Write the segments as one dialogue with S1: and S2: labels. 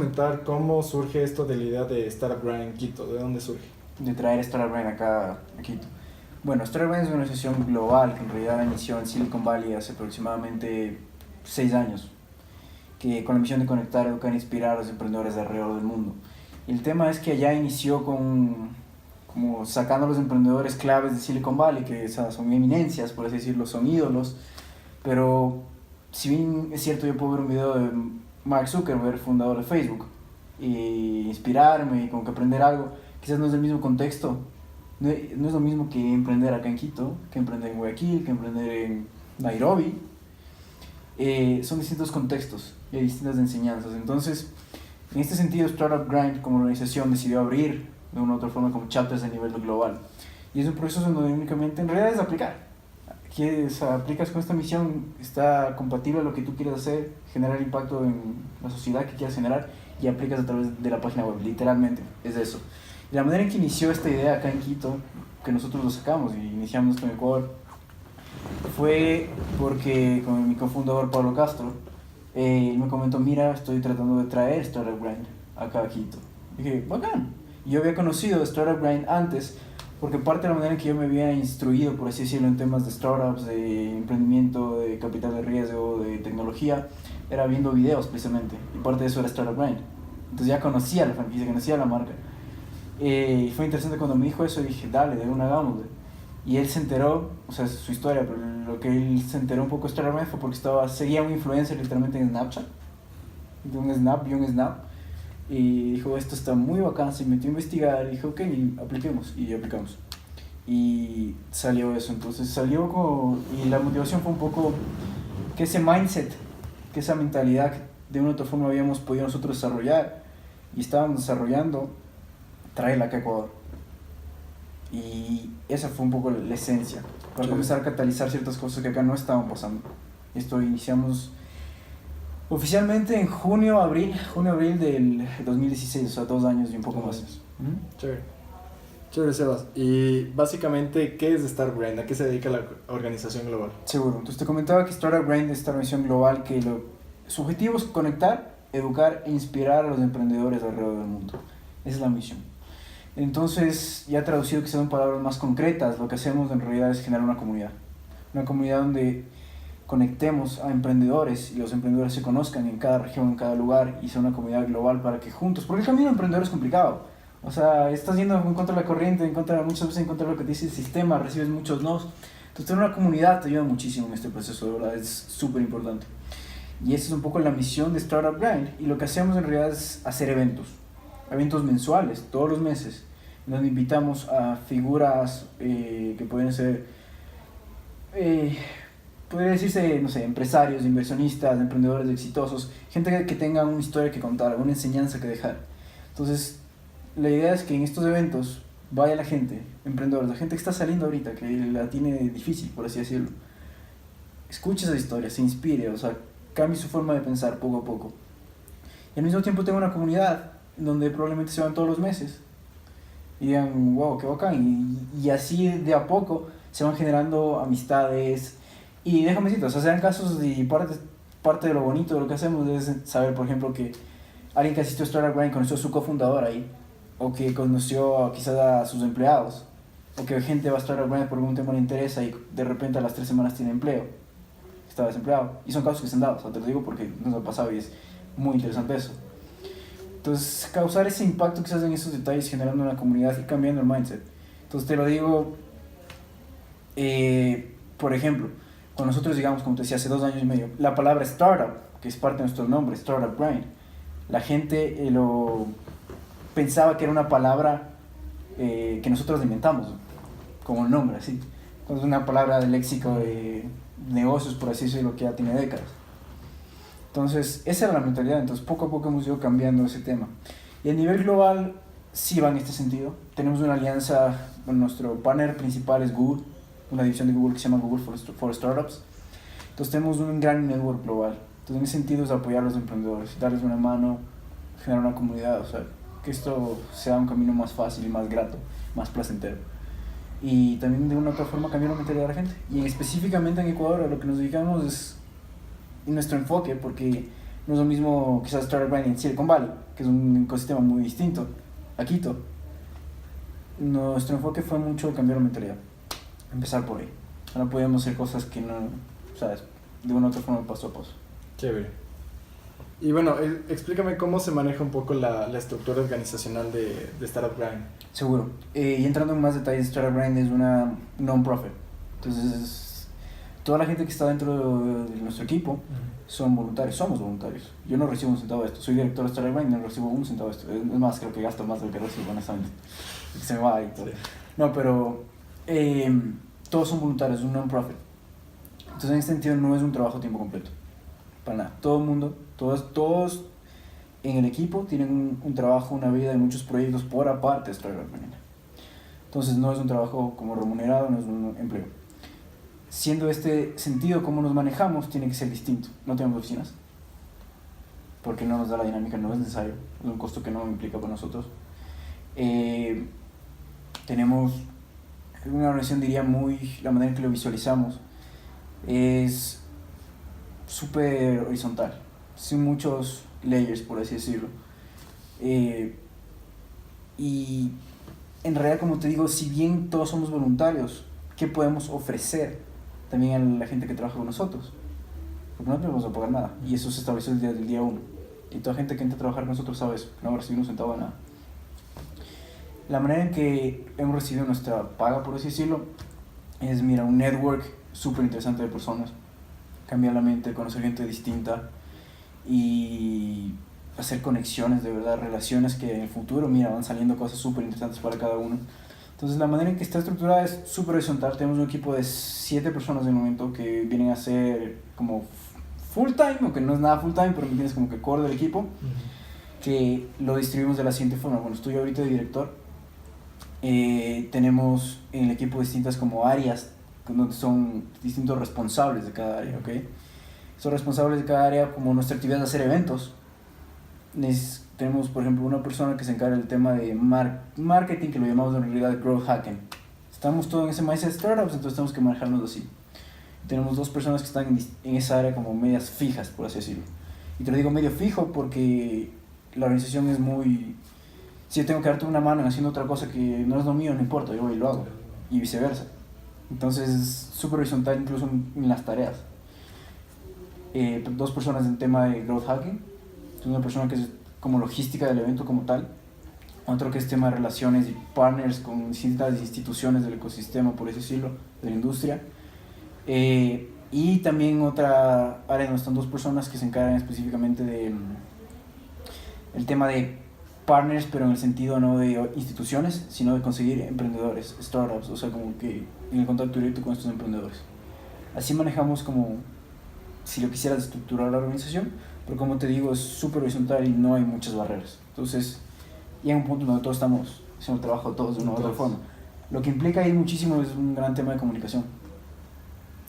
S1: comentar cómo surge esto de la idea de Startup Grind en Quito? ¿De dónde surge?
S2: De traer Startup Grind acá a Quito. Bueno, Startup Grind es una organización global que en realidad inició en Silicon Valley hace aproximadamente 6 años, que con la misión de conectar, educar e inspirar a los emprendedores de alrededor del mundo. Y el tema es que allá inició como sacando a los emprendedores claves de Silicon Valley, que son eminencias, por así decirlo, son ídolos, pero si bien es cierto, yo puedo ver un video de Mark Zuckerberg, fundador de Facebook, y inspirarme y como que aprender algo, quizás no es el mismo contexto, no es lo mismo que emprender acá en Quito, que emprender en Guayaquil, que emprender en Nairobi. Son distintos contextos y hay distintas enseñanzas. Entonces, en este sentido, Startup Grind como organización decidió abrir de una u otra forma como chapters a nivel global. Y es un proceso donde únicamente en realidad es aplicar. Aplicas con esta misión, está compatible a lo que tú quieres hacer, generar impacto en la sociedad que quieras generar y aplicas a través de la página web, literalmente, es eso. Y la manera en que inició esta idea acá en Quito, que nosotros lo sacamos y iniciamos con Ecuador, fue porque con mi cofundador Pablo Castro, él me comentó, mira, estoy tratando de traer Startup Grind acá a Quito. Y dije, bacán. Y yo había conocido Startup Grind antes, porque parte de la manera en que yo me había instruido, por así decirlo, en temas de startups, de emprendimiento, de capital de riesgo, de tecnología, era viendo videos precisamente, y parte de eso era Startup Grind. Entonces ya conocía la franquicia, conocía la marca. Y fue interesante cuando me dijo eso, y dije, dale, de una hagámosle. Y él se enteró, o sea, su historia, pero lo que él se enteró un poco de Startup Grind fue porque seguía un influencer literalmente en Snapchat, de un Snap, vio un Snap, y dijo, esto está muy bacán, se metió a investigar, y dijo, ok, apliquemos, y aplicamos. Y salió eso, entonces y la motivación fue un poco que ese mindset, que esa mentalidad que de una u otra forma habíamos podido nosotros desarrollar, y estábamos desarrollando, traerla acá a Ecuador. Y esa fue un poco la esencia, para comenzar a catalizar ciertas cosas que acá no estaban pasando. Esto iniciamos oficialmente en junio-abril del 2016, o sea, 2 años y un poco más.
S1: Chévere. Chévere, Sebas. Y básicamente, ¿qué es Startup Grind? ¿A qué se dedica la organización global?
S2: Seguro. Entonces te comentaba que Startup Grind es esta organización global que su objetivo es conectar, educar e inspirar a los emprendedores alrededor del mundo. Esa es la misión. Entonces, ya traducido quizás en palabras más concretas, lo que hacemos en realidad es generar una comunidad. Una comunidad donde conectemos a emprendedores y los emprendedores se conozcan en cada región, en cada lugar y sea una comunidad global para que juntos, porque el camino de emprendedor es complicado, o sea, estás yendo en contra de la corriente, muchas veces en contra de lo que te dice el sistema, recibes muchos nos, entonces tener una comunidad te ayuda muchísimo en este proceso, de verdad, es súper importante. Y esa es un poco la misión de Startup Grind, y lo que hacemos en realidad es hacer eventos mensuales, todos los meses, donde invitamos a figuras que pueden ser podría decirse, no sé, empresarios, inversionistas, emprendedores exitosos, gente que tenga una historia que contar, una enseñanza que dejar. Entonces, la idea es que en estos eventos vaya la gente, emprendedores, la gente que está saliendo ahorita, que la tiene difícil, por así decirlo, escuche esa historia, se inspire, o sea, cambie su forma de pensar poco a poco. Y al mismo tiempo tenga una comunidad donde probablemente se van todos los meses y digan, wow, qué bacán, y así de a poco se van generando amistades. Y déjame decirte, o sea, sean casos y parte de lo bonito de lo que hacemos es saber, por ejemplo, que alguien que asistió a Startup Grind conoció a su cofundador ahí, o que conoció quizás a sus empleados, o que gente va a Startup Grind por algún tema le interesa y de repente a las 3 semanas tiene empleo, está desempleado. Y son casos que se han dado, o sea, te lo digo porque nos ha pasado y es muy interesante eso. Entonces, causar ese impacto quizás en esos detalles, generando una comunidad y cambiando el mindset. Entonces, te lo digo, por ejemplo, cuando nosotros llegamos, como te decía, hace 2 años y medio, la palabra startup, que es parte de nuestro nombre, Startup Grind, la gente pensaba que era una palabra que nosotros inventamos, como el nombre, así. Entonces, una palabra del léxico de negocios, por así decirlo, que ya tiene décadas. Entonces, esa era la mentalidad. Entonces, poco a poco hemos ido cambiando ese tema. Y a nivel global, sí va en este sentido. Tenemos una alianza, bueno, nuestro partner principal es Google, una división de Google que se llama Google for Startups. Entonces tenemos un gran network global. Entonces en ese sentido es apoyar a los emprendedores, darles una mano, generar una comunidad, o sea, que esto sea un camino más fácil y más grato, más placentero. Y también de una u otra forma cambiar la mentalidad de la gente. Y específicamente en Ecuador a lo que nos dedicamos es nuestro enfoque, porque no es lo mismo quizás Startup Grind en Silicon Valley, que es un ecosistema muy distinto a Quito, nuestro enfoque fue mucho cambiar la mentalidad, empezar por ahí. Ahora podíamos hacer cosas que no, ¿sabes? De una u otra forma, paso a paso.
S1: Chévere. Y bueno, explícame cómo se maneja un poco la estructura organizacional de Startup Grind.
S2: Seguro. Y entrando en más detalles, Startup Grind es una non-profit. Entonces, toda la gente que está dentro de nuestro equipo son voluntarios, somos voluntarios. Yo no recibo un centavo de esto. Soy director de Startup Grind y no recibo un centavo de esto. Es más, creo que gasto más de lo que recibo, honestamente. Se me va y todo. Sí. No, pero todos son voluntarios, es un non-profit. Entonces, en este sentido, no es un trabajo a tiempo completo. Para nada. Todo el mundo, todos en el equipo tienen un trabajo, una vida y muchos proyectos por aparte de Startup Grind. Entonces, no es un trabajo como remunerado, no es un empleo. Siendo este sentido, cómo nos manejamos, tiene que ser distinto. No tenemos oficinas, porque no nos da la dinámica, no es necesario, es un costo que no implica para nosotros. Tenemos una organización, diría, la manera en que lo visualizamos es súper horizontal, sin muchos layers, por así decirlo. Y en realidad, como te digo, si bien todos somos voluntarios, ¿qué podemos ofrecer también a la gente que trabaja con nosotros? Porque no tenemos que pagar nada, y eso se estableció desde el día 1. Y toda gente que entra a trabajar con nosotros sabe eso, que no va a recibir un centavo de nada. La manera en que hemos recibido nuestra paga, por así decirlo, es, mira, un network súper interesante de personas, cambiar la mente, conocer gente distinta y hacer conexiones, de verdad, relaciones que en el futuro, mira, van saliendo cosas súper interesantes para cada uno. Entonces, la manera en que está estructurada es súper horizontal. Tenemos un equipo de 7 personas de momento que vienen a ser como full time, aunque no es nada full time, pero me entiendes, como que core del equipo, que lo distribuimos de la siguiente forma. Bueno, estoy ahorita de director. Tenemos en el equipo distintas como áreas, donde son distintos responsables de cada área, ¿ok? Son responsables de cada área, como nuestra actividad de hacer eventos. Tenemos, por ejemplo, una persona que se encarga del tema de marketing, que lo llamamos en realidad growth hacking. Estamos todos en ese mindset de startups, entonces tenemos que manejarnos así. Tenemos 2 personas que están en esa área como medias fijas, por así decirlo. Y te lo digo medio fijo porque la organización es muy... Si yo tengo que darte una mano haciendo otra cosa que no es lo mío, no importa, yo voy y lo hago. Y viceversa. Entonces es súper horizontal incluso en las tareas. 2 personas en tema de growth hacking. Una persona que es como logística del evento como tal. Otro que es tema de relaciones y partners con distintas instituciones del ecosistema, por así decirlo, de la industria. Y también otra área donde están 2 personas que se encargan específicamente de el tema de partners, pero en el sentido no de instituciones, sino de conseguir emprendedores, startups, o sea, como que en el contacto directo con estos emprendedores. Así manejamos como, si lo quisieras estructurar la organización, pero como te digo, es súper horizontal y no hay muchas barreras. Entonces, llega un punto donde todos estamos haciendo el trabajo todos de una u otra forma. Lo que implica ahí muchísimo es un gran tema de comunicación.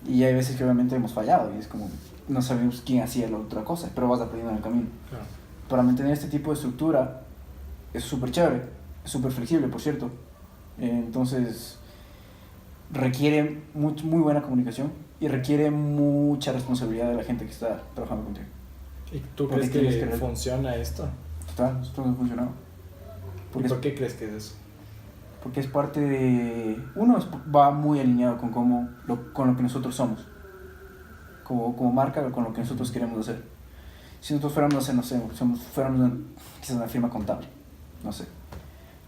S2: Y hay veces que obviamente hemos fallado y es como, no sabemos quién hacía la otra cosa, pero vas aprendiendo en el camino. Claro. Para mantener este tipo de estructura es súper chévere, es súper flexible, por cierto. Entonces, requiere muy buena comunicación y requiere mucha responsabilidad de la gente que está trabajando contigo.
S1: ¿Y tú crees que funciona esto?
S2: Total, esto no ha funcionado.
S1: ¿Y por qué crees que es eso?
S2: Porque es parte de... Uno, va muy alineado con lo que nosotros somos. Como marca, con lo que nosotros queremos hacer. Si nosotros fuéramos, no sé, fuéramos quizás una firma contable, no sé.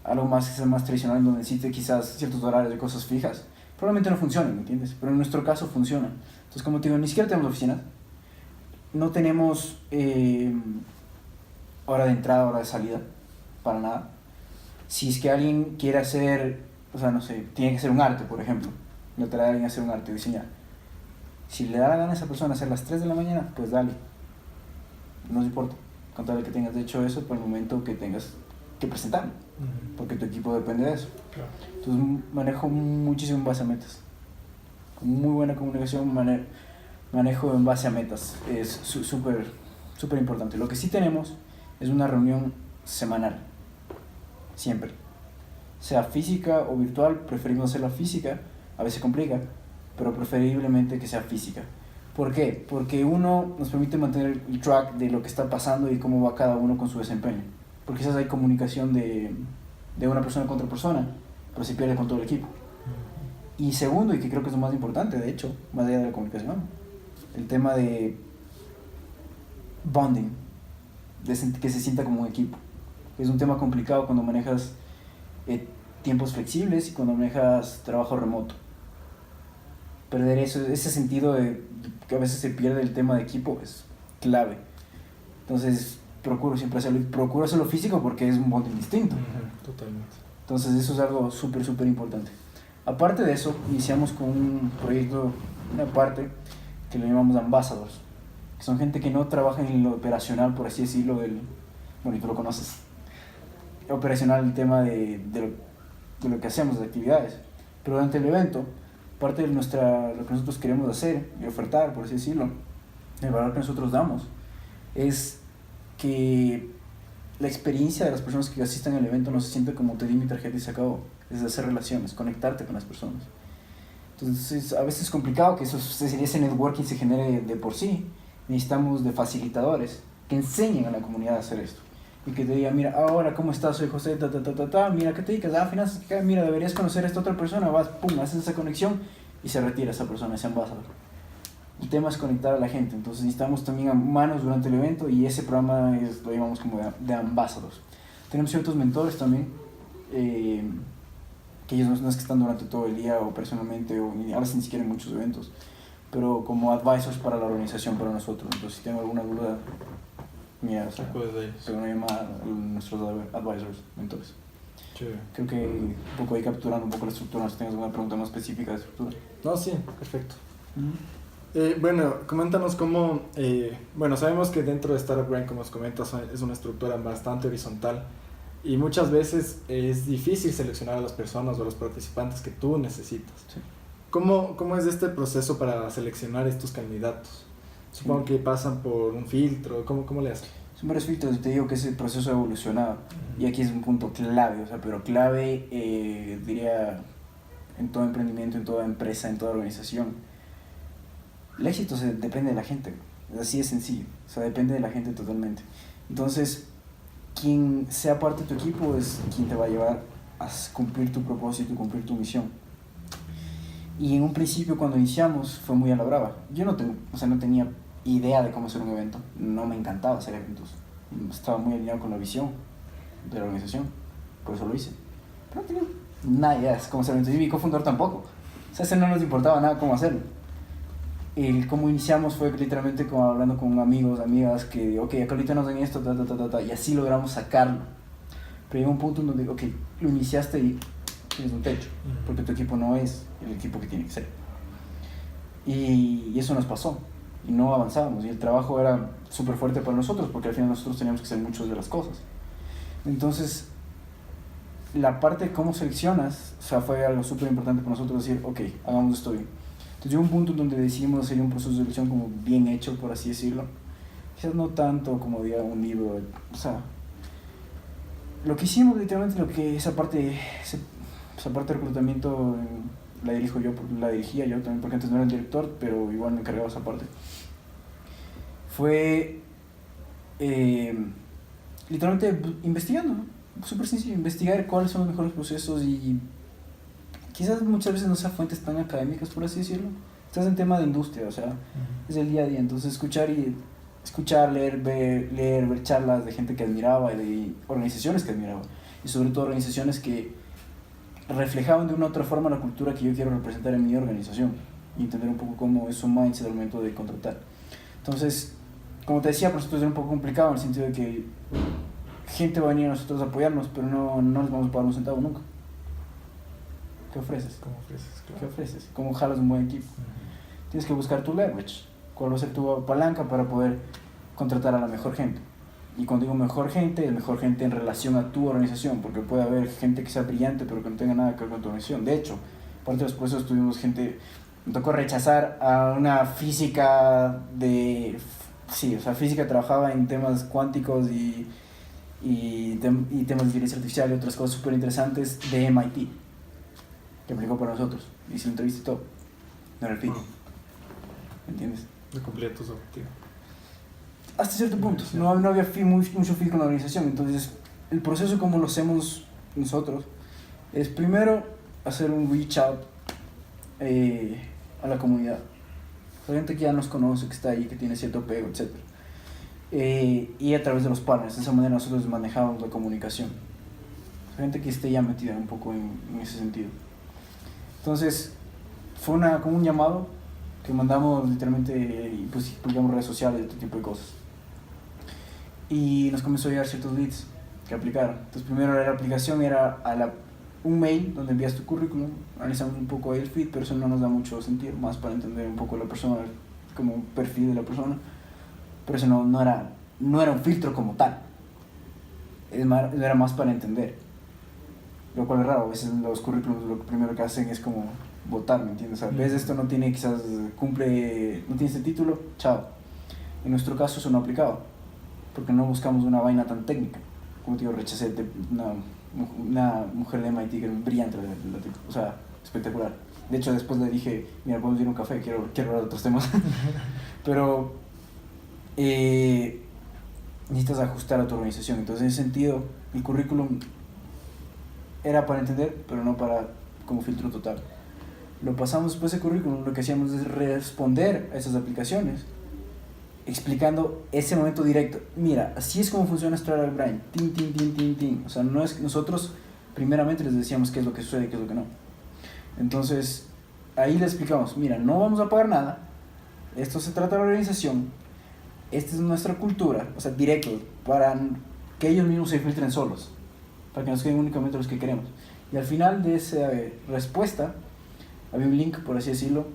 S2: Algo más, quizás más tradicional, donde necesite quizás ciertos horarios de cosas fijas. Probablemente no funcione, ¿me entiendes? Pero en nuestro caso funciona. Entonces, como te digo, ni siquiera tenemos oficina. No tenemos hora de entrada, hora de salida, para nada. Si es que alguien quiere hacer, o sea, no sé, tiene que hacer un arte, por ejemplo. Le trae a alguien a hacer un arte, diseñar. Si le da la gana a esa persona hacer las 3 de la mañana, pues dale. No nos importa. Con tal de que tengas hecho eso por el momento que tengas que presentarlo. Porque tu equipo depende de eso. Claro. Entonces manejo muchísimo en base a metas. Con muy buena comunicación manejo en base a metas. Es súper importante. Lo que sí tenemos es una reunión semanal. Siempre. Sea física o virtual, preferimos hacerla física. A veces complica, pero preferiblemente que sea física. ¿Por qué? Porque uno nos permite mantener el track de lo que está pasando y cómo va cada uno con su desempeño. porque quizás hay comunicación de una persona con otra persona, pero se pierde con todo el equipo. Y segundo, y que creo que es lo más importante, de hecho, más allá de la comunicación, el tema de bonding, que se sienta como un equipo. Es un tema complicado cuando manejas tiempos flexibles y cuando manejas trabajo remoto. Perder eso, ese sentido de que a veces se pierde el tema de equipo es clave. Entonces procuro siempre hacerlo físico porque es un bonding distinto.
S1: Totalmente.
S2: Entonces eso es algo súper, súper importante. Aparte de eso, iniciamos con un proyecto, una parte que lo llamamos Ambassadors, que son gente que no trabaja en lo operacional, por así decirlo, bueno, y tú lo conoces, operacional, el tema de lo que hacemos, de actividades. Pero durante el evento, parte de lo que nosotros queremos hacer y ofertar, por así decirlo, el valor que nosotros damos, es que la experiencia de las personas que asistan al evento no se siente como te di mi tarjeta y se acabó. Es hacer relaciones, conectarte con las personas. Entonces, a veces es complicado que ese networking se genere de por sí. Necesitamos de facilitadores que enseñen a la comunidad a hacer esto. Y que te digan, mira, ahora, ¿cómo estás? Soy José, mira, ¿qué te dedicas? Finanzas, mira, deberías conocer a esta otra persona. Vas, pum, haces esa conexión y se retira esa persona, ese embajador. El tema es conectar a la gente, entonces necesitamos también a manos durante el evento y ese programa lo llamamos como de ambassadors. Tenemos ciertos mentores también, que ellos no es que están durante todo el día o personalmente, o a veces ni siquiera en muchos eventos, pero como advisors para la organización, para nosotros. Entonces si tengo alguna duda, mira, tengo una llamada a nuestros advisors, mentores.
S1: Chévere.
S2: Creo que un poco ahí capturando un poco la estructura, no sé si tienes alguna pregunta más específica de estructura.
S1: No, sí, perfecto. Bueno, coméntanos cómo, bueno, sabemos que dentro de Startup Grind, como os comentas, es una estructura bastante horizontal y muchas veces es difícil seleccionar a las personas o a los participantes que tú necesitas.
S2: Sí.
S1: ¿Cómo es este proceso para seleccionar estos candidatos? Supongo que pasan por un filtro, ¿cómo le hacen?
S2: Son varios filtros y te digo que ese proceso ha evolucionado y aquí es un punto clave, o sea, pero clave, diría, en todo emprendimiento, en toda empresa, en toda organización. El éxito depende de la gente, así de sencillo, o sea, depende de la gente totalmente. Entonces, quien sea parte de tu equipo es quien te va a llevar a cumplir tu propósito, cumplir tu misión. Y en un principio, cuando iniciamos, fue muy a la brava. Yo no tenía idea de cómo hacer un evento, no me encantaba hacer eventos, estaba muy alineado con la visión de la organización, por eso lo hice. Pero no tenía nada de idea de cómo hacer eventos, y mi cofundador tampoco, o sea, no nos importaba nada cómo hacerlo. Cómo iniciamos fue literalmente como hablando con amigos, amigas, que ok, acá ahorita nos den esto, y así logramos sacarlo. Pero llegó un punto en donde, ok, lo iniciaste y tienes un techo, porque tu equipo no es el equipo que tiene que ser. Y eso nos pasó, y no avanzábamos, y el trabajo era súper fuerte para nosotros, porque al final nosotros teníamos que hacer muchas de las cosas. Entonces, la parte de cómo seleccionas, o sea, fue algo súper importante para nosotros decir, ok, hagamos esto bien. Entonces llegó un punto en donde decidimos hacer un proceso de selección como bien hecho, por así decirlo. Quizás no tanto como diga un libro, o sea, lo que hicimos literalmente, esa parte de reclutamiento la dirigía yo también, porque antes no era el director, pero igual me encargaba de esa parte. Fue literalmente investigando, ¿no? Súper sencillo, investigar cuáles son los mejores procesos y quizás muchas veces no sean fuentes tan académicas, por así decirlo. Estás en tema de industria, o sea, es el día a día. Entonces escuchar, leer, ver charlas de gente que admiraba y de organizaciones que admiraba. Y sobre todo organizaciones que reflejaban de una u otra forma la cultura que yo quiero representar en mi organización. Y entender un poco cómo es su mindset al momento de contratar. Entonces, como te decía, para nosotros era un poco complicado en el sentido de que gente va a venir a nosotros a apoyarnos, pero no les vamos a pagar un centavo nunca. ¿Qué ofreces?
S1: ¿Cómo ofreces? Claro.
S2: ¿Qué ofreces? ¿Cómo jalas un buen equipo? Tienes que buscar tu leverage. ¿Cuál va a ser tu palanca para poder contratar a la mejor gente? Y cuando digo mejor gente, es mejor gente en relación a tu organización, porque puede haber gente que sea brillante pero que no tenga nada que ver con tu organización. De hecho, parte de los procesos tuvimos gente, me tocó rechazar a una física física trabajaba en temas cuánticos y temas de inteligencia artificial y otras cosas súper interesantes de MIT, que aplicó para nosotros, hice la entrevista y todo, no era el fit, ¿me entiendes?
S1: No cumplía tus objetivos.
S2: Hasta cierto punto, no había mucho fit con la organización, entonces el proceso como lo hacemos nosotros es primero hacer un reach out a la comunidad. La gente que ya nos conoce, que está ahí, que tiene cierto apego, etc. Y a través de los partners, de esa manera nosotros manejamos la comunicación. Gente que esté ya metida un poco en ese sentido. Entonces, fue como un llamado que mandamos literalmente, y pues publicamos redes sociales y todo tipo de cosas. Y nos comenzó a llegar ciertos leads que aplicaron. Entonces, primero la aplicación era un mail donde envías tu currículum, analizamos un poco ahí el feed, pero eso no nos da mucho sentido, más para entender un poco la persona, como un perfil de la persona. Pero eso no era un filtro como tal, era más para entender. Lo cual es raro, a veces los currículums lo primero que hacen es como votar, ¿me entiendes? O sea, ves esto no tiene, quizás no tiene este título, chao. En nuestro caso eso no aplicaba, porque no buscamos una vaina tan técnica. Como te digo, rechacé una mujer de MIT que era brillante, o sea, espectacular. De hecho, después le dije, mira, podemos ir a un café, quiero hablar de otros temas. Pero necesitas ajustar a tu organización. Entonces, en ese sentido, el currículum era para entender, pero no para como filtro total. Lo pasamos después de currículum, lo que hacíamos es responder a esas aplicaciones, explicando ese momento directo. Mira, así es como funciona Startup Grind. O sea, no es, nosotros primeramente les decíamos qué es lo que sucede y qué es lo que no. Entonces, ahí les explicamos, mira, no vamos a pagar nada, esto se trata de la organización, esta es nuestra cultura, o sea, directo, para que ellos mismos se filtren solos, para que nos queden únicamente los que queremos. Y al final de esa respuesta, había un link, por así decirlo,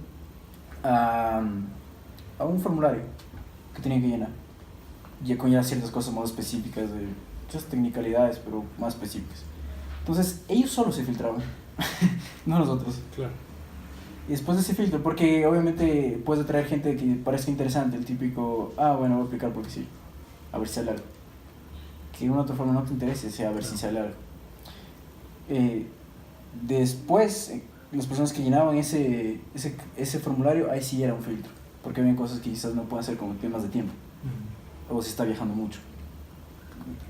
S2: a un formulario que tenían que llenar, y con ya ciertas cosas más específicas, de muchas technicalidades, pero más específicas. Entonces, ellos solo se filtraban, no nosotros.
S1: Claro.
S2: Y después de ese filtro, porque obviamente puedes atraer gente que parezca interesante, el típico, bueno, voy a aplicar porque sí, a ver si sale algo. Que de una u otra forma no te interese, sea a ver si sale algo. Después, las personas que llenaban ese formulario, ahí sí era un filtro, porque había cosas que quizás no pueden hacer como temas de tiempo, o se está viajando mucho.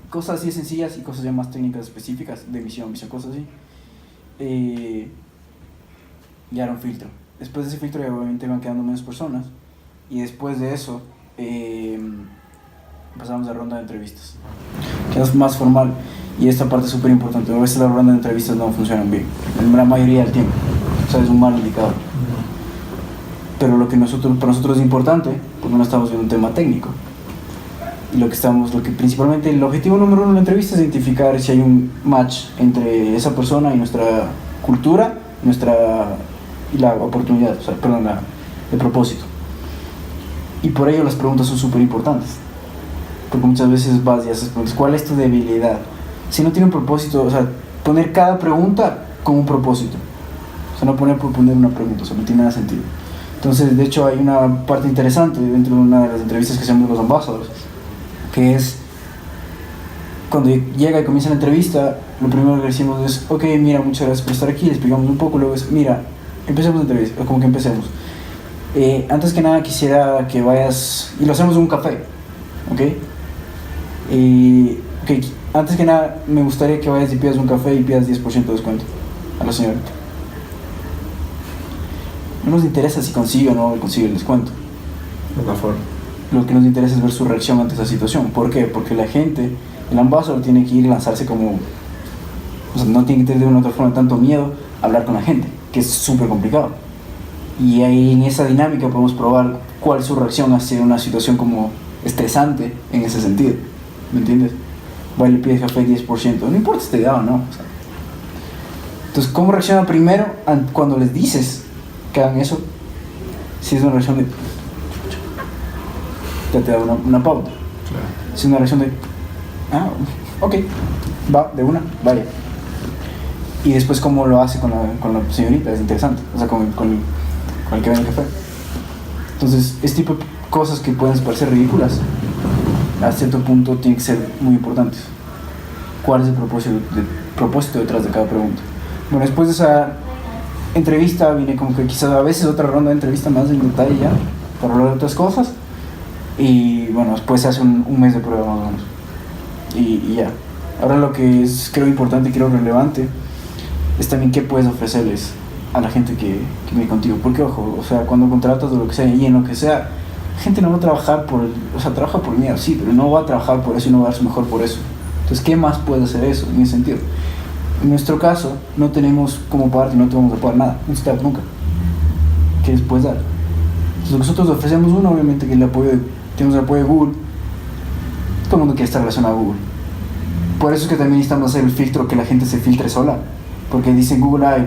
S2: Cosas así sencillas y cosas ya más técnicas específicas, de misión, cosas así. Ya era un filtro. Después de ese filtro ya obviamente iban quedando menos personas, y después de eso pasamos a la ronda de entrevistas, que es más formal, y esta parte es súper importante. A veces las rondas de entrevistas no funcionan bien, la mayoría del tiempo, o sea, es un mal indicador. Pero lo que para nosotros es importante, porque no estamos viendo un tema técnico, y lo que principalmente, el objetivo número uno de la entrevista es identificar si hay un match entre esa persona y nuestra cultura, y la oportunidad, o sea, perdón, el propósito. Y por ello las preguntas son súper importantes, porque muchas veces vas y haces preguntas, ¿cuál es tu debilidad? Si no tiene un propósito, o sea, poner cada pregunta con un propósito, o sea, no poner por poner una pregunta, o sea, no tiene nada sentido. Entonces, de hecho, hay una parte interesante dentro de una de las entrevistas que hacemos de los ambassadors, que es cuando llega y comienza la entrevista, lo primero que decimos es, ok, mira, muchas gracias por estar aquí, le explicamos un poco, luego es, mira, empecemos la entrevista, como que empecemos. Antes que nada quisiera que vayas, y lo hacemos en un café, ¿ok? Okay, antes que nada me gustaría que vayas y pidas un café y pidas 10% de descuento a la señorita. No nos interesa si consigue o no consigue el descuento.
S1: La forma.
S2: Lo que nos interesa es ver su reacción ante esa situación. ¿Por qué? Porque la gente, el ambassador tiene que ir y lanzarse como, o sea, no tiene que tener de una otra forma tanto miedo a hablar con la gente, que es súper complicado. Y ahí en esa dinámica podemos probar cuál es su reacción hacia una situación como estresante en ese sentido, ¿me entiendes? Va y le pides café 10%, no importa si te da o no, o sea. Entonces, ¿cómo reacciona primero cuando les dices que hagan eso? Si es una reacción de, ya te da una pauta.
S1: Claro.
S2: Si es una reacción de, ok, va, de una, vaya. Y después cómo lo hace con la señorita, es interesante, o sea, con el que vende el café. Entonces, este tipo de cosas que pueden parecer ridículas, a cierto punto tienen que ser muy importantes. ¿Cuál es el propósito detrás de cada pregunta? Bueno, después de esa entrevista viene como que quizás a veces otra ronda de entrevista más en detalle ya, para hablar de otras cosas. Y bueno, después se hace un mes de prueba más o menos. Y ya. Ahora lo que es, creo, importante y creo relevante es también qué puedes ofrecerles a la gente que viene contigo. Porque, ojo, o sea, cuando contratas o lo que sea y en lo que sea, la gente no va a trabajar o sea, trabaja por miedo, sí, pero no va a trabajar por eso y no va a dar su mejor por eso. Entonces, ¿qué más puede hacer eso en ese sentido? En nuestro caso, no tenemos cómo pagarte, no te vamos a pagar nada, no se te da nunca. ¿Qué les puedes dar? Entonces, nosotros ofrecemos uno, obviamente, que tenemos el apoyo de Google. Todo el mundo quiere estar relacionado a Google. Por eso es que también necesitamos hacer el filtro, que la gente se filtre sola. Porque dicen Google, ay,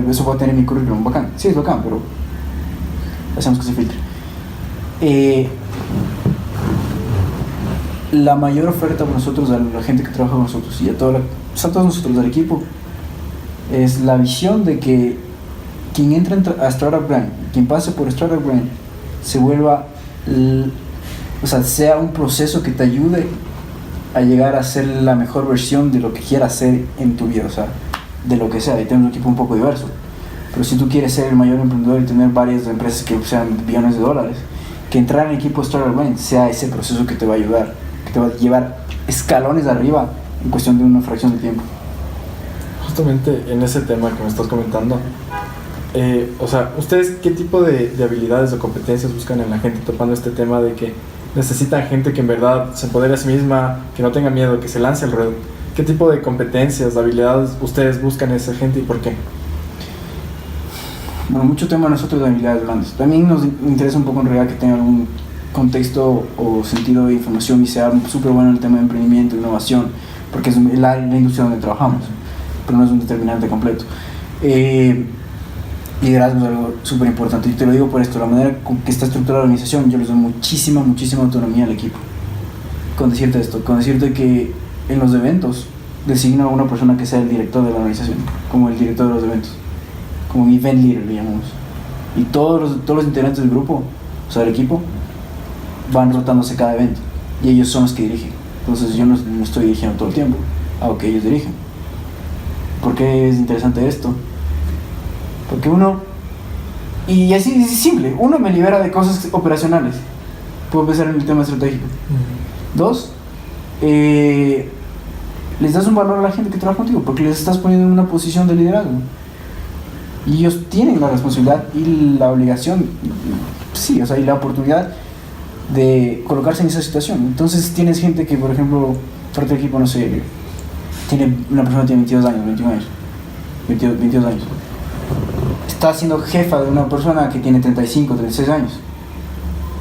S2: eso va a tener mi currículum, bacán. Sí, es bacán, pero hacemos que se filtre. La mayor oferta para nosotros, a la gente que trabaja con nosotros y a todos nosotros del equipo, es la visión de que quien entra a Startup Grind, quien pase por Startup Grind, se vuelva, o sea, sea un proceso que te ayude a llegar a ser la mejor versión de lo que quieras hacer en tu vida, o sea, de lo que sea. Y tenemos un equipo un poco diverso, pero si tú quieres ser el mayor emprendedor y tener varias empresas que sean billones de dólares, que entrar en el equipo Startup Grind sea ese proceso que te va a ayudar, que te va a llevar escalones arriba en cuestión de una fracción de tiempo.
S1: Justamente en ese tema que me estás comentando, o sea, ¿ustedes qué tipo de habilidades o competencias buscan en la gente topando este tema de que necesitan gente que en verdad se empodere a sí misma, que no tenga miedo, que se lance al ruedo? ¿Qué tipo de competencias, de habilidades ustedes buscan en esa gente y por qué?
S2: Bueno, mucho tema nosotros de habilidades blandas. También nos interesa un poco en realidad que tenga algún contexto o sentido de información y sea súper bueno en el tema de emprendimiento, innovación, porque es la industria donde trabajamos, pero no es un determinante completo. Liderazgo es algo súper importante, y te lo digo por esto, la manera con que está estructurada la organización, yo les doy muchísima autonomía al equipo. Con decirte que en los eventos designo a una persona que sea el director de la organización, como el director de los eventos, como un event leader le llamamos, y todos los integrantes del grupo, o sea del equipo, van rotándose cada evento y ellos son los que dirigen. Entonces yo no estoy dirigiendo todo el tiempo, hago que ellos dirigen. ¿Por qué es interesante esto? Porque y así es simple, uno me libera de cosas operacionales, puedo empezar en el tema estratégico. Dos, les das un valor a la gente que trabaja contigo, porque les estás poniendo en una posición de liderazgo y ellos tienen la responsabilidad y la obligación, sí, o sea, y la oportunidad de colocarse en esa situación. Entonces tienes gente que, por ejemplo, parte del equipo, no sé, una persona que tiene 22 años, 22 años, está siendo jefa de una persona que tiene 35, 36 años.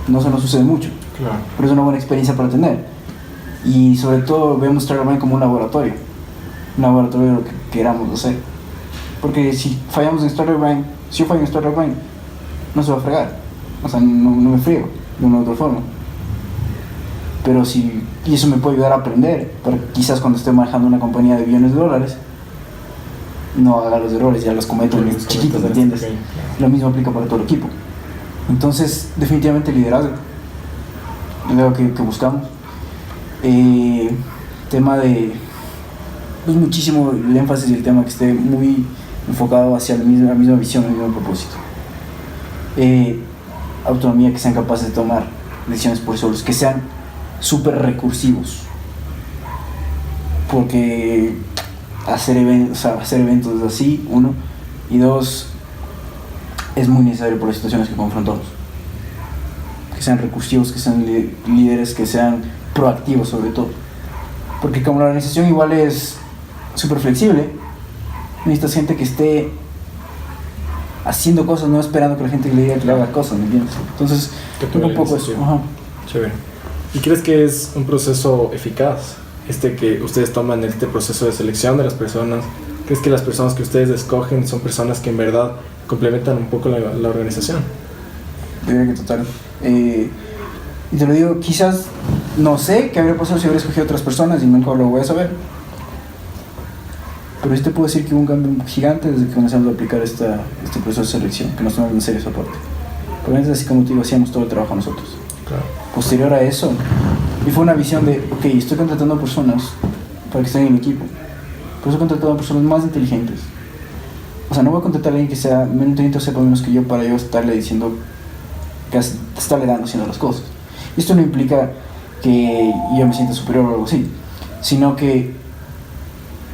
S2: No se nos sucede mucho,
S1: claro,
S2: pero es una buena experiencia para tener. Y sobre todo vemos Startup Grind como un laboratorio de lo que queramos hacer. Porque si fallamos en Startup Grind, si yo fallo en Startup Grind, no se va a fregar, o sea, no me friego de una u otra forma. Pero y eso me puede ayudar a aprender, para quizás cuando esté manejando una compañía de billones de dólares, no haga los errores, ya los cometo en los chiquitos, ¿entiendes? Claro. Lo mismo aplica para todo el equipo. Entonces, definitivamente liderazgo es algo que buscamos. Tema de, pues muchísimo el énfasis y el tema que esté muy enfocado hacia la misma visión, el mismo propósito. Autonomía, que sean capaces de tomar decisiones por solos, que sean súper recursivos, porque hacer eventos así, uno, y dos, es muy necesario por las situaciones que confrontamos, que sean recursivos, que sean líderes, que sean proactivos sobre todo, porque como la organización igual es súper flexible, necesitas gente que esté haciendo cosas, no esperando que la gente le diga que le haga cosas, ¿me entiendes? Entonces, un poco eso. Ajá.
S1: Chévere. ¿Y crees que es un proceso eficaz que ustedes toman, este proceso de selección de las personas? ¿Crees que las personas que ustedes escogen son personas que en verdad complementan un poco la organización?
S2: Yo creo que total. Y te lo digo, quizás no sé qué habría pasado si hubiera escogido otras personas y nunca lo voy a saber. Pero sí te puedo decir que hubo un cambio gigante desde que comenzamos a aplicar este proceso de selección, que nos tomamos en serio esa parte. Porque antes, así como te digo, hacíamos todo el trabajo nosotros.
S1: Claro.
S2: Posterior a eso, y fue una visión de, ok, estoy contratando personas para que estén en el equipo, pero estoy contratando a personas más inteligentes. O sea, no voy a contratar a alguien que sea menos inteligente o sepa menos que yo para yo estarle diciendo, estarle dando haciendo las cosas. Y esto no implica que yo me sienta superior o algo así, sino que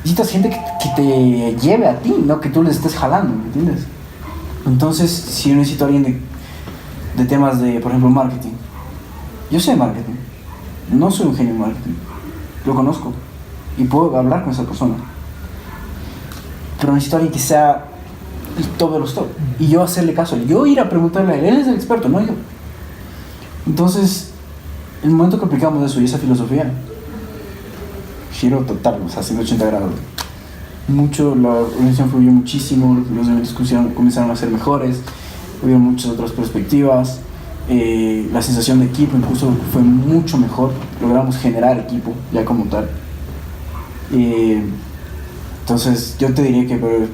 S2: necesitas gente que te lleve a ti, no que tú les estés jalando, ¿me entiendes? Entonces, si yo necesito a alguien de temas de, por ejemplo, marketing, yo sé marketing, no soy un genio en marketing, lo conozco y puedo hablar con esa persona, pero necesito a alguien que sea el top de los top y yo hacerle caso, yo ir a preguntarle a él es el experto, no yo. Entonces, el momento que aplicamos eso y esa filosofía, giro total, o sea, 180 grados. Mucho, la organización fluyó muchísimo, los eventos comenzaron a ser mejores, hubo muchas otras perspectivas, la sensación de equipo incluso fue mucho mejor, logramos generar equipo ya como tal. Entonces, yo te diría que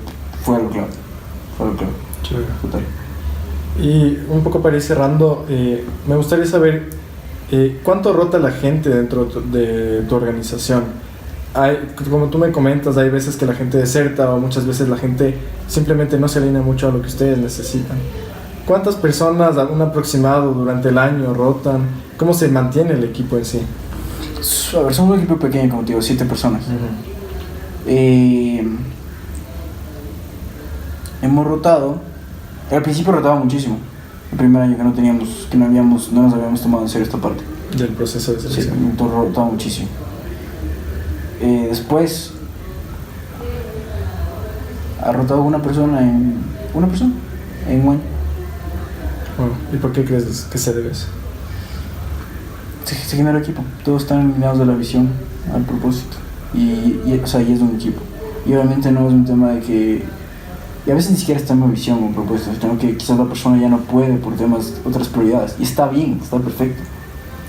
S2: fue algo clave,
S1: Chévere.
S2: total.
S1: Y un poco para ir cerrando, me gustaría saber cuánto rota la gente dentro de tu organización. Como tú me comentas, hay veces que la gente deserta o muchas veces la gente simplemente no se alinea mucho a lo que ustedes necesitan. ¿Cuántas personas, un aproximado durante el año, rotan? ¿Cómo se mantiene el equipo en sí?
S2: A ver, somos un equipo pequeño, como te digo, 7 personas. Hemos rotado. Al principio rotaba muchísimo. El primer año que no nos habíamos tomado en serio esta parte
S1: del proceso de selección.
S2: Sí, entonces rotaba muchísimo. Después ha rotado una persona en un año.
S1: ¿Y por qué crees que se debe eso?
S2: Se genera equipo, todos están alineados de la visión al propósito o sea, y es un equipo, y obviamente no es un tema de que, y a veces ni siquiera está en una visión o propuesta, sino que quizás la persona ya no puede por otras prioridades, y está bien, está perfecto,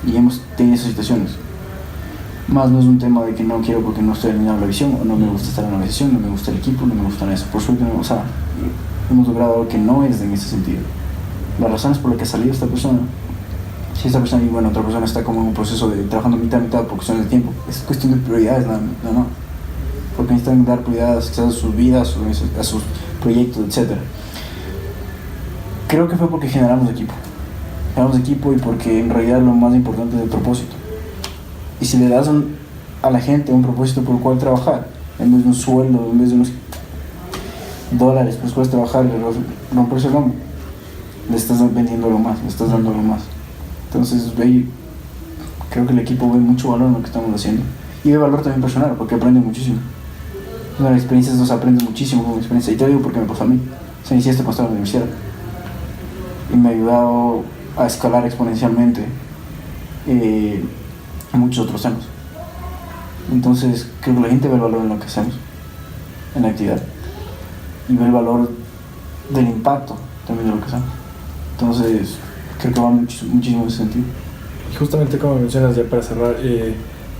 S2: y hemos tenido esas situaciones. Más no es un tema de que no quiero porque no estoy alineado a la visión, o no me gusta estar en la visión, no me gusta el equipo, no me gusta eso. Por suerte, o sea, hemos logrado algo que no es en ese sentido. Las razones por las que ha salido esta persona, si esta persona y bueno, otra persona está como en un proceso de trabajando mitad por cuestiones de tiempo, es cuestión de prioridades, no. Porque necesitan dar prioridades quizás a sus vidas, a sus proyectos, etc. Creo que fue porque generamos equipo y porque en realidad lo más importante es el propósito. Y si le das a la gente un propósito por el cual trabajar, en vez de un sueldo, en vez de unos dólares por los cuales trabajar y romperse el lomo, le estás vendiendo lo más, le estás dando lo más. Entonces, creo que el equipo ve mucho valor en lo que estamos haciendo. Y ve valor también personal, porque aprende muchísimo. Las experiencias nos aprenden muchísimo con experiencia. Y te digo porque me pasó a mí. Se inicié esto cuando estaba en la universidad. Y me ha ayudado a escalar exponencialmente muchos otros temas. Entonces creo que la gente ve el valor en lo que hacemos, en la actividad, y ve el valor del impacto también de lo que hacemos. Entonces creo que va muchísimo en ese sentido.
S1: Y justamente como mencionas, ya para cerrar,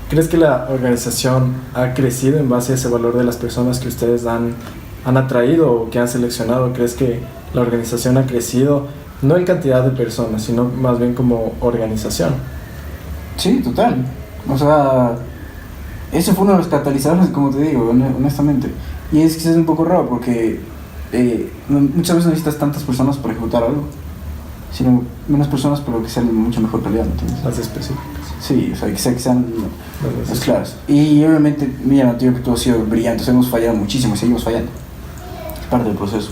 S1: ¿crees que la organización ha crecido en base a ese valor de las personas que ustedes han atraído o que han seleccionado? ¿Crees que la organización ha crecido no en cantidad de personas, sino más bien como organización?
S2: Sí, total. O sea, ese fue uno de los catalizadores, como te digo, honestamente. Y es que es un poco raro porque muchas veces no necesitas tantas personas para ejecutar algo, sino menos personas pero que sean de mucha mejor calidad, ¿entiendes?
S1: Las específicas.
S2: Sí, o sea, que sean las claras. Y obviamente, mira, tío, que tú has sido brillante, hemos fallado muchísimo y seguimos fallando. Es parte del proceso.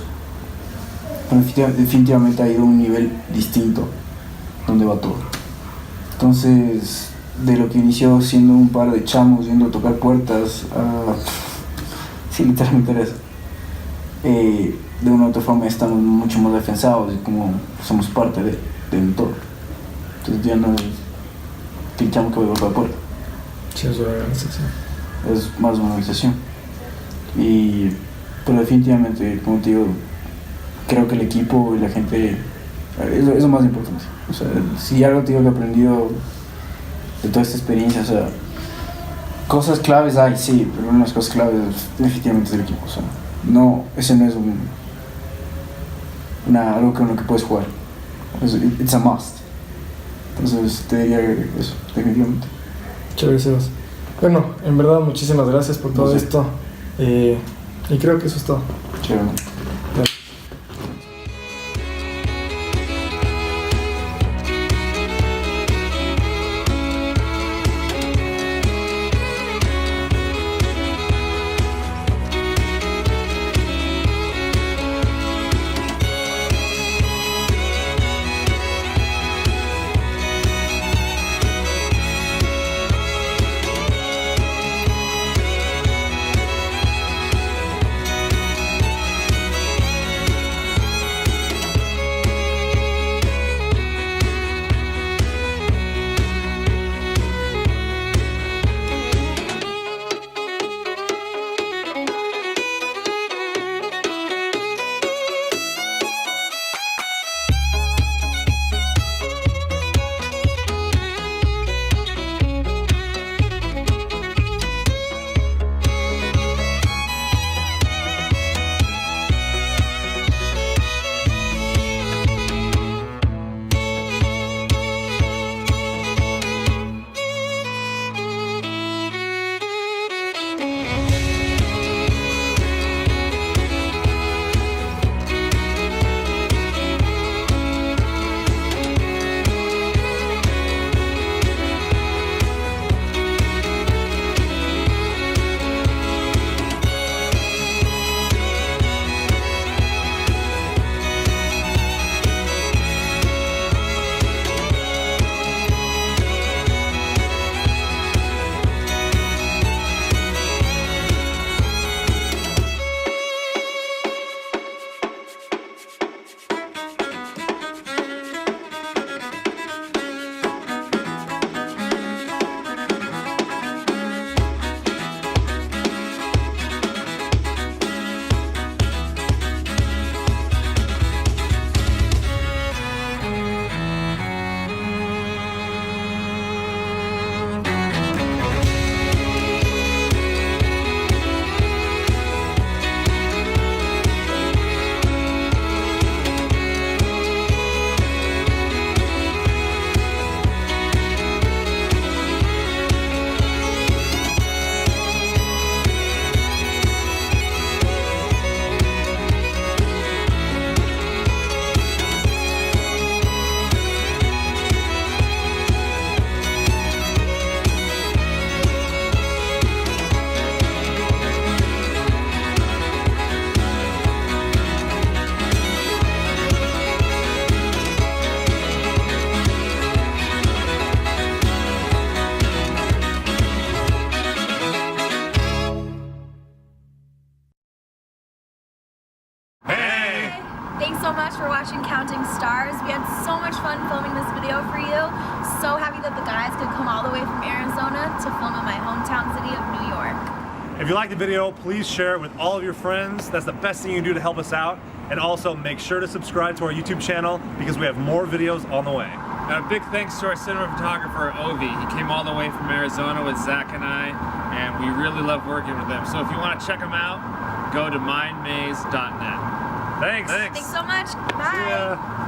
S2: Pero definitivamente ha ido a un nivel distinto donde va todo. Entonces, de lo que inició siendo un par de chamos yendo a tocar puertas, sí, literalmente era eso. De una u otra forma estamos mucho más defensados y como somos parte del todo. Entonces ya no es que el chamo que va a tocar la puerta.
S1: Sí, es una organización.
S2: Es más una organización. Pero definitivamente, como te digo, creo que el equipo y la gente es lo más importante. O sea, si algo te digo que he aprendido de toda esta experiencia, o sea, cosas claves hay, sí, pero una de las cosas claves definitivamente es el equipo. O sea, ese no es algo con lo que puedes jugar. It's a must. Entonces te diría eso, definitivamente.
S1: Chévere, Sebas. Bueno, en verdad, muchísimas gracias por todo esto. Y creo que eso es todo.
S2: Chévere.
S3: much for watching Counting Stars. We had so much fun filming this video for you. So happy that the guys could come all the way from Arizona to film in my hometown city of New York.
S4: If you liked the video, please share it with all of your friends. That's the best thing you can do to help us out. And also make sure to subscribe to our YouTube channel because we have more videos on the way.
S5: And a big thanks to our cinema photographer, Ovi. He came all the way from Arizona with Zach and I, and we really love working with him. So if you want to check him out, go to mindmaze.net.
S4: Thanks.
S3: Thanks so much. Bye.
S4: See ya.